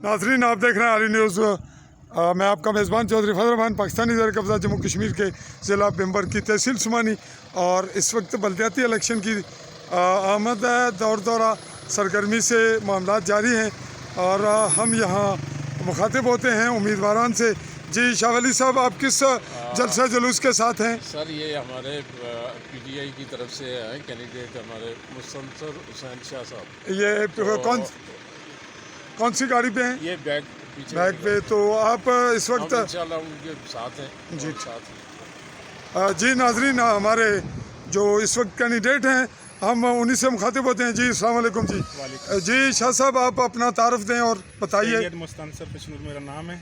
नाज़रीन, आप देख रहे हैं आली न्यूज़। मैं आपका मेज़बान चौधरी फजल रहमान, पाकिस्तानी ज़र कब्ज़ा जम्मू कश्मीर के ज़िला बिम्बर की तहसील सुमानी। और इस वक्त बल्दियाती इलेक्शन की आमद है, दौरा सरगर्मी से मामला जारी हैं और हम यहाँ मुखातिब होते हैं उम्मीदवारान से। जी शाह वली साहब, आप किस जलसा जुलूस के साथ हैं? सर, ये हमारे पीटीआई की तरफ से हैं कैंडिडेट हमारे मुस्तनसर हुसैन शाह साहब। ये कौन सी गाड़ी पे हैं? ये बैग पीछे बैग पे। तो आप इस वक्त इंशाल्लाह उनके साथ हैं जी साथ जी नाजरीन, हमारे जो इस वक्त कैंडिडेट हैं हम उन्हीं से मुखातिब होते हैं। जी अस्सलाम वालेकुम। जी शाह साहब, आप अपना तारुफ दें और बताइए। सैयद मुस्तनसर पेशनूर मेरा नाम है।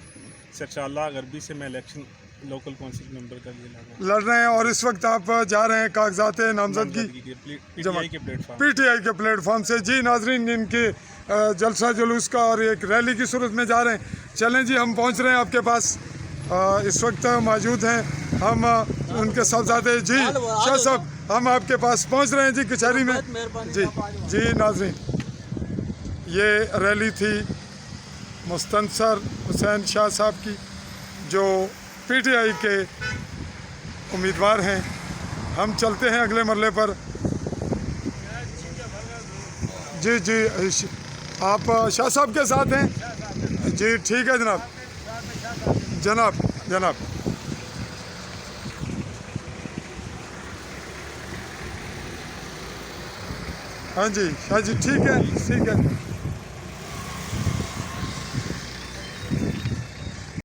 सरशाला गरबी से मैं इलेक्शन लोकल काउंसिल मेंबर का लिए लड़ रहे हैं और इस वक्त आप जा रहे हैं कागजात नामजदगी पीटीआई के प्लेटफॉर्म से। जी नाजरीन, इनके जलसा जुलूस का और एक रैली की सूरत में जा रहे हैं। चलें जी, हम पहुंच रहे हैं आपके पास। इस वक्त मौजूद हैं हम उनके साहबजादे। जी शाह साहब, हम आपके पास पहुंच रहे हैं जी कचहरी में। जी नाजरीन, ये रैली थी मुस्तनसर हुसैन शाह साहब की, जो पीटीआई के उम्मीदवार हैं। हम चलते हैं अगले मरले पर। जी आप शाह साहब के साथ हैं? जी ठीक है जनाब। हाँ जी शाह जी, ठीक है।